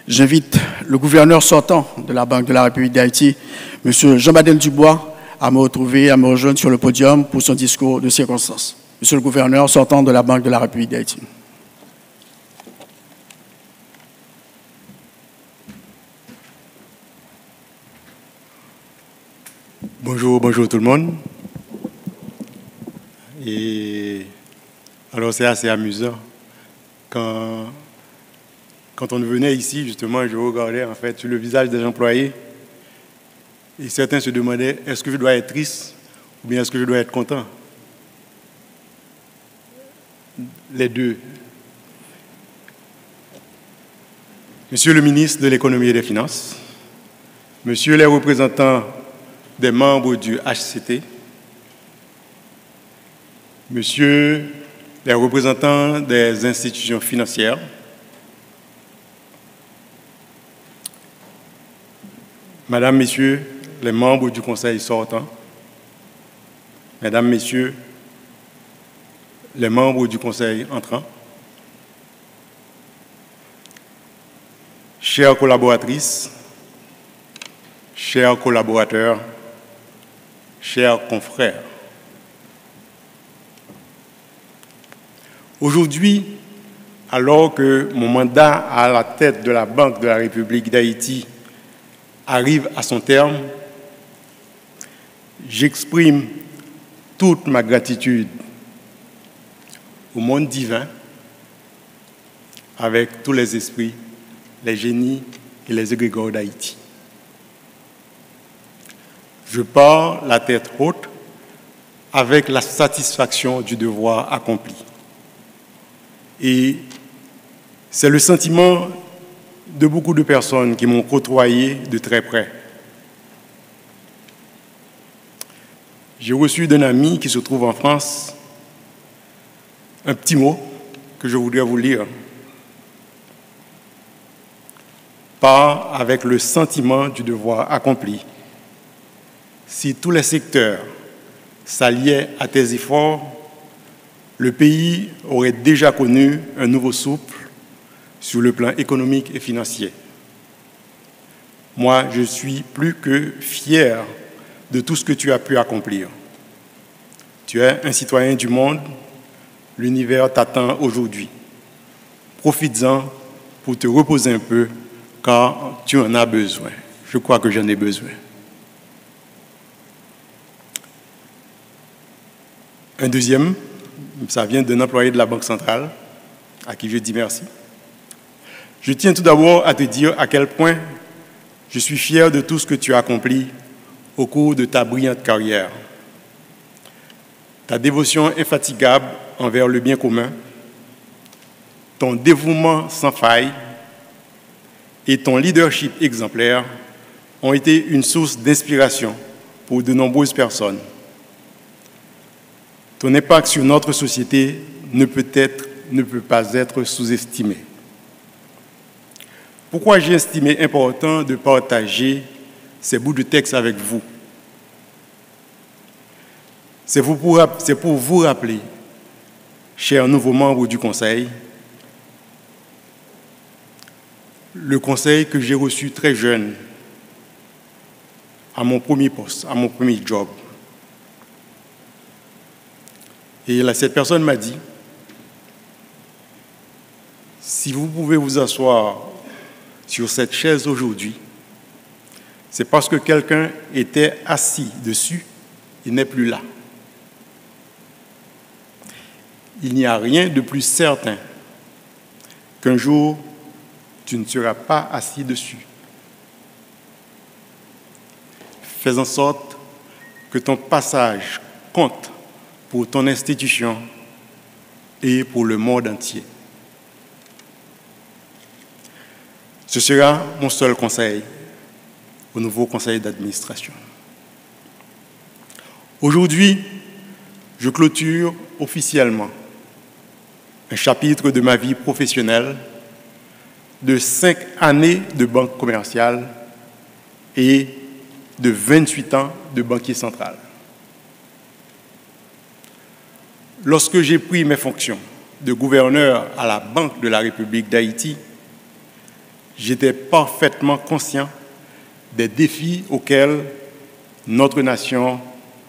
J'invite le gouverneur sortant de la Banque de la République d'Haïti, M. Jean-Badel Dubois, à me rejoindre sur le podium pour son discours de circonstance. Monsieur le gouverneur sortant de la Banque de la République d'Haïti. Bonjour tout le monde. Et alors c'est assez amusant. Quand on venait ici, justement, je regardais en fait sur le visage des employés et certains se demandaient est-ce que je dois être triste ou bien est-ce que je dois être content? Les deux. Monsieur le ministre de l'Économie et des Finances, Monsieur les représentants des membres du HCT, Monsieur les représentants des institutions financières, Madame, Messieurs les membres du Conseil sortant, Mesdames, Messieurs les membres du Conseil entrant, chères collaboratrices, chers collaborateurs, chers confrères, aujourd'hui, alors que mon mandat à la tête de la Banque de la République d'Haïti arrive à son terme, j'exprime toute ma gratitude au monde divin avec tous les esprits, les génies et les égrégores d'Haïti. Je pars la tête haute avec la satisfaction du devoir accompli. Et c'est le sentiment de beaucoup de personnes qui m'ont côtoyé de très près. J'ai reçu d'un ami qui se trouve en France un petit mot que je voudrais vous lire. Pars avec le sentiment du devoir accompli. Si tous les secteurs s'alliaient à tes efforts, le pays aurait déjà connu un nouveau souffle sur le plan économique et financier. Moi, je suis plus que fier de tout ce que tu as pu accomplir. Tu es un citoyen du monde, l'univers t'attend aujourd'hui. Profites-en pour te reposer un peu, car tu en as besoin. Je crois que j'en ai besoin. Un deuxième, ça vient d'un employé de la Banque centrale, à qui je dis merci. Je tiens tout d'abord à te dire à quel point je suis fier de tout ce que tu as accompli au cours de ta brillante carrière. Ta dévotion infatigable envers le bien commun, ton dévouement sans faille et ton leadership exemplaire ont été une source d'inspiration pour de nombreuses personnes. Ton impact sur notre société ne peut pas être sous-estimé. Pourquoi j'ai estimé important de partager ces bouts de texte avec vous? C'est pour vous rappeler, chers nouveaux membres du Conseil, le Conseil que j'ai reçu très jeune à mon premier poste, à mon premier job. Et là, cette personne m'a dit, si vous pouvez vous asseoir sur cette chaise aujourd'hui, c'est parce que quelqu'un était assis dessus, il n'est plus là. Il n'y a rien de plus certain qu'un jour, tu ne seras pas assis dessus. Fais en sorte que ton passage compte pour ton institution et pour le monde entier. Ce sera mon seul conseil au nouveau conseil d'administration. Aujourd'hui, je clôture officiellement un chapitre de ma vie professionnelle de 5 années de banque commerciale et de 28 ans de banquier central. Lorsque j'ai pris mes fonctions de gouverneur à la Banque de la République d'Haïti, j'étais parfaitement conscient des défis auxquels notre nation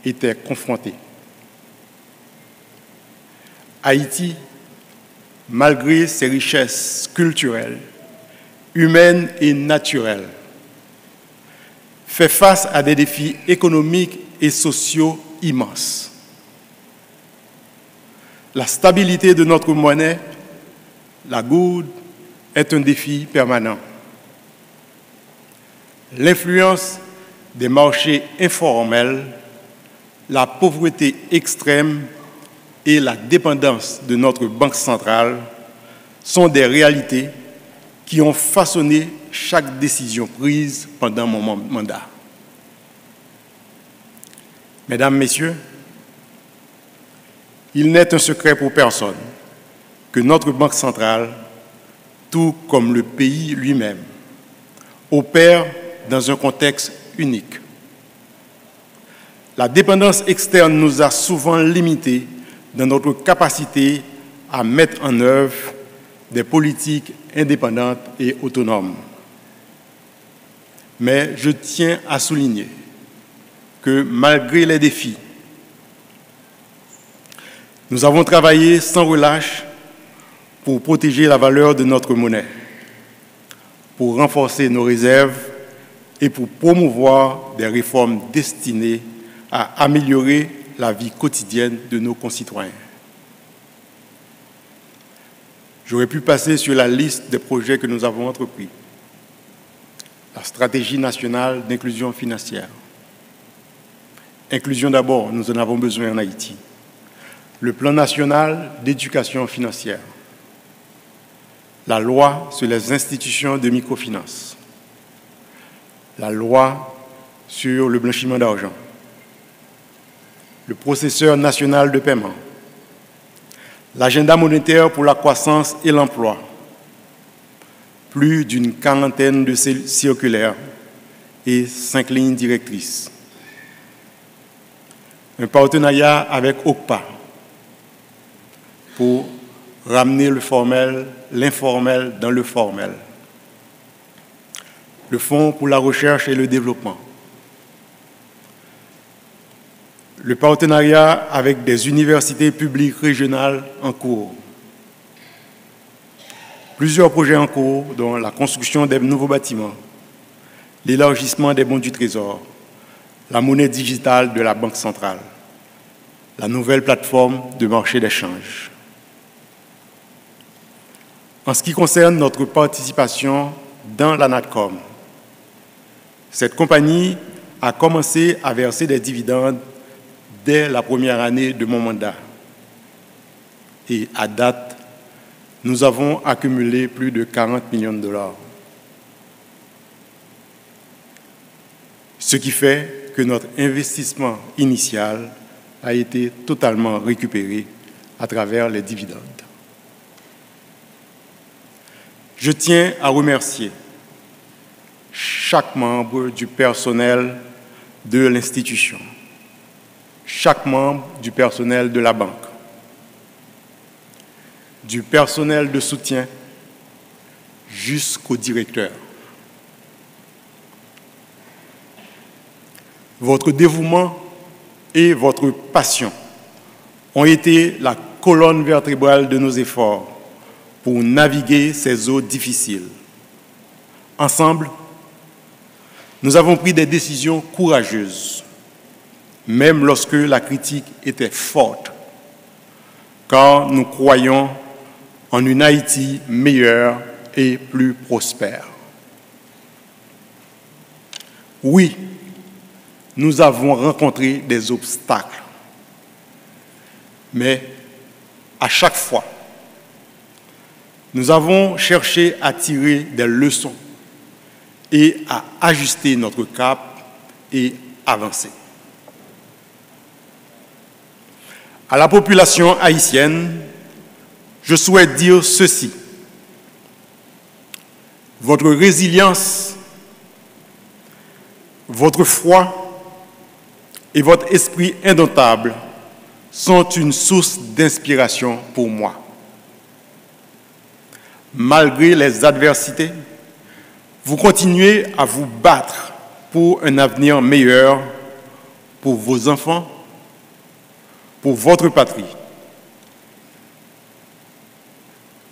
était confrontée. Haïti, malgré ses richesses culturelles, humaines et naturelles, fait face à des défis économiques et sociaux immenses. La stabilité de notre monnaie, la gourde, est un défi permanent. L'influence des marchés informels, la pauvreté extrême et la dépendance de notre banque centrale sont des réalités qui ont façonné chaque décision prise pendant mon mandat. Mesdames, Messieurs, il n'est un secret pour personne que notre banque centrale, tout comme le pays lui-même, opère dans un contexte unique. La dépendance externe nous a souvent limités dans notre capacité à mettre en œuvre des politiques indépendantes et autonomes. Mais je tiens à souligner que malgré les défis, nous avons travaillé sans relâche pour protéger la valeur de notre monnaie, pour renforcer nos réserves et pour promouvoir des réformes destinées à améliorer la vie quotidienne de nos concitoyens. J'aurais pu passer sur la liste des projets que nous avons entrepris. La stratégie nationale d'inclusion financière. Inclusion d'abord, nous en avons besoin en Haïti. Le plan national d'éducation financière. La loi sur les institutions de microfinance. La loi sur le blanchiment d'argent. Le processeur national de paiement. L'agenda monétaire pour la croissance et l'emploi. Plus d'une quarantaine de circulaires et 5 lignes directrices. Un partenariat avec OCPA pour ramener le formel, l'informel dans le formel. Le Fonds pour la recherche et le développement. Le partenariat avec des universités publiques régionales en cours. Plusieurs projets en cours, dont la construction des nouveaux bâtiments, l'élargissement des bons du Trésor, la monnaie digitale de la Banque centrale, la nouvelle plateforme de marché d'échange. En ce qui concerne notre participation dans la NATCOM, cette compagnie a commencé à verser des dividendes dès la première année de mon mandat. Et à date, nous avons accumulé plus de 40 millions de dollars. Ce qui fait que notre investissement initial a été totalement récupéré à travers les dividendes. Je tiens à remercier chaque membre du personnel de l'institution, chaque membre du personnel de la banque, du personnel de soutien jusqu'au directeur. Votre dévouement et votre passion ont été la colonne vertébrale de nos efforts pour naviguer ces eaux difficiles. Ensemble, nous avons pris des décisions courageuses, même lorsque la critique était forte, car nous croyons en une Haïti meilleure et plus prospère. Oui, nous avons rencontré des obstacles, mais à chaque fois, nous avons cherché à tirer des leçons et à ajuster notre cap et avancer. À la population haïtienne, je souhaite dire ceci. Votre résilience, votre foi et votre esprit indomptable sont une source d'inspiration pour moi. Malgré les adversités, vous continuez à vous battre pour un avenir meilleur pour vos enfants, pour votre patrie.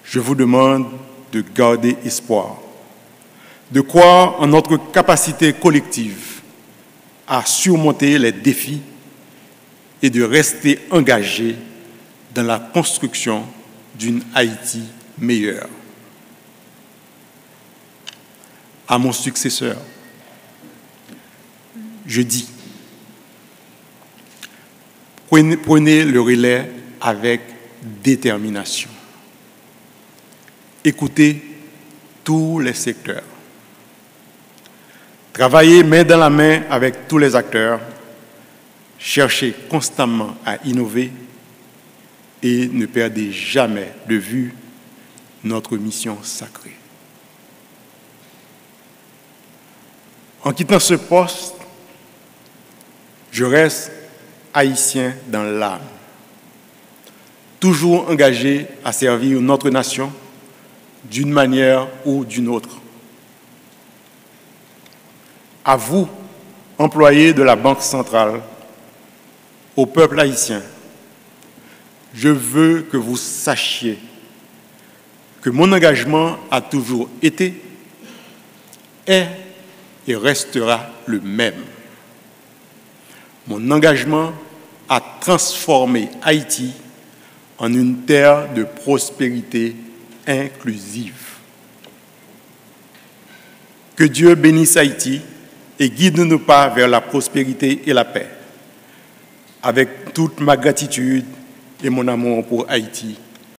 Je vous demande de garder espoir, de croire en notre capacité collective à surmonter les défis et de rester engagés dans la construction d'une Haïti meilleure. À mon successeur, je dis, prenez le relais avec détermination. Écoutez tous les secteurs. Travaillez main dans la main avec tous les acteurs. Cherchez constamment à innover et ne perdez jamais de vue notre mission sacrée. En quittant ce poste, je reste haïtien dans l'âme, toujours engagé à servir notre nation d'une manière ou d'une autre. À vous, employés de la Banque centrale, au peuple haïtien, je veux que vous sachiez que mon engagement a toujours été, est et restera le même. Mon engagement à transformer Haïti en une terre de prospérité inclusive. Que Dieu bénisse Haïti et guide nos pas vers la prospérité et la paix. Avec toute ma gratitude et mon amour pour Haïti,